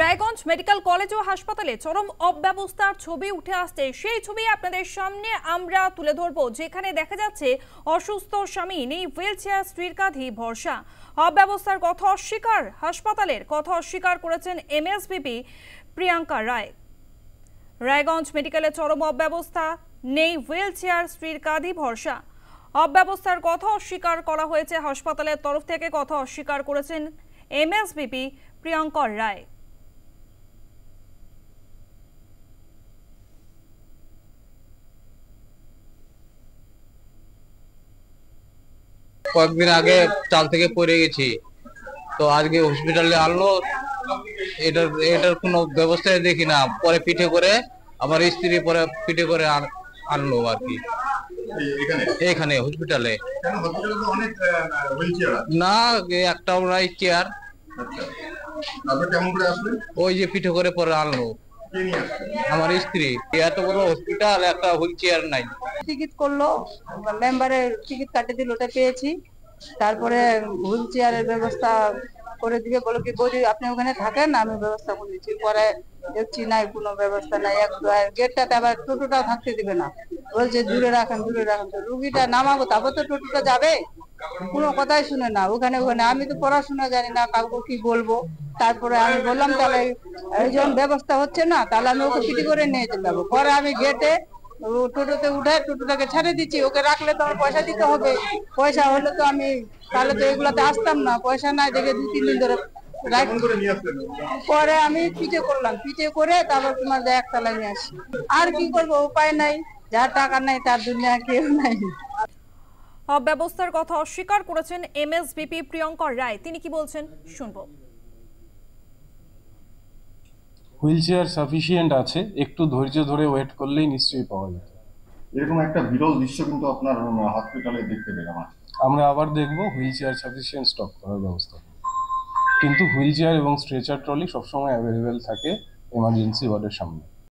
Raiganj medical college ও হাসপাতালে চরম অব্যবস্থার ছবি উঠে আসছে। সেই ছবি আপনাদের সামনে আমরা তুলে ধরবো, যেখানে দেখা যাচ্ছে অসুস্থ স্বামী, নেই হুইল চেয়ার, স্ত্রীর কাঁধে ভরসা। অব্যবস্থার কথা অস্বীকার, হাসপাতালের কথা অস্বীকার করেছেন এমএসভিপি প্রিয়াঙ্কা রায়। রায়গঞ্জ মেডিকেলে চরম অব্যবস্থা, নেই হুইল চেয়ার, স্ত্রীর কাঁধে ভরসা। অব্যবস্থার কথা অস্বীকার করা হয়েছে হাসপাতালের তরফ থেকে, কথা অস্বীকার করেছেন এমএসভিপি প্রিয়াঙ্কা রায়। কয়েকদিন আগে চাল থেকে পড়ে গেছি, তো আজকে হসপিটালে আনলো। এটার এটার কোনো ব্যবস্থায় দেখি না। পরে পিঠে করে আমার স্ত্রী পরে পিঠে করে আনলো আর কি এখানে হসপিটালে। না, একটাও নাই চেয়ার। ওই যে পিঠে করে পরে আনলো আমার স্ত্রী। এত বড় হসপিটাল, একটা হুইল চেয়ার নাই। টিকিট করলো, মেম্বারের টিকিট কাটে দিল, ওটা পেয়েছি। তারপরে হুইল চেয়ারের ব্যবস্থা করে দিবে বলো কি, বৌদি আপনি ওখানে থাকেন, আমি ব্যবস্থা করে দিচ্ছি। পরে দেখছি নাই, কোনো ব্যবস্থা নাই। গেটটাতে আবার টোটোটাও থাকতে দিবে না, বলছে দূরে রাখেন দূরে রাখেন। তো রুগীটা নামাবো, তারপর তো টোটোটা যাবে, কোনো কথাই শুনে না। ওখানে আমি তো পড়াশোনা জানি না, কাউকে কি বলবো। তারপরে আমি বললাম তাহলে এই যখন ব্যবস্থা হচ্ছে না, তাহলে আমি ওকে পিটি করে নিয়ে যেতে যাবো। পরে আমি গেটে টোটোতে উঠে টোটোটাকে ছেড়ে দিচ্ছি। ওকে রাখলে তো আমার পয়সা দিতে হবে, পয়সা হলে তো আমি তাহলে তো এগুলাতে আসতাম না। পয়সা নাই দেখে 2-3 দিন ধরে পরে আমি পিঠে করলাম, পিঠে করে তারপর তোমার একতলায় নিয়ে আসি। আর কি করবো, উপায় নাই, যার টাকা নাই তার দুনিয়া কেউ নাই। অব্যবস্থার কথা অস্বীকার করেছেন এমএসভিপি প্রিয়াঙ্কা রায়। তিনি কি বলছেন শুনবো। হুইল চেয়ার সাফিসিয়েন্ট আছে, একটু ধৈর্য ধরে ওয়েট করলেই নিশ্চয়ই পাওয়া যেত। এরকম একটা বিরল দৃশ্য কিন্তু আপনার হসপিটালে দেখতে পেলাম। আমরা আবার দেখবো হুইল চেয়ার সাফিসিয়েন্ট স্টক করার ব্যবস্থা, কিন্তু হুইল চেয়ার এবং স্ট্রেচার ট্রলি সবসময় অ্যাভেলেবেল থাকে এমার্জেন্সি ওয়ার্ডের সামনে।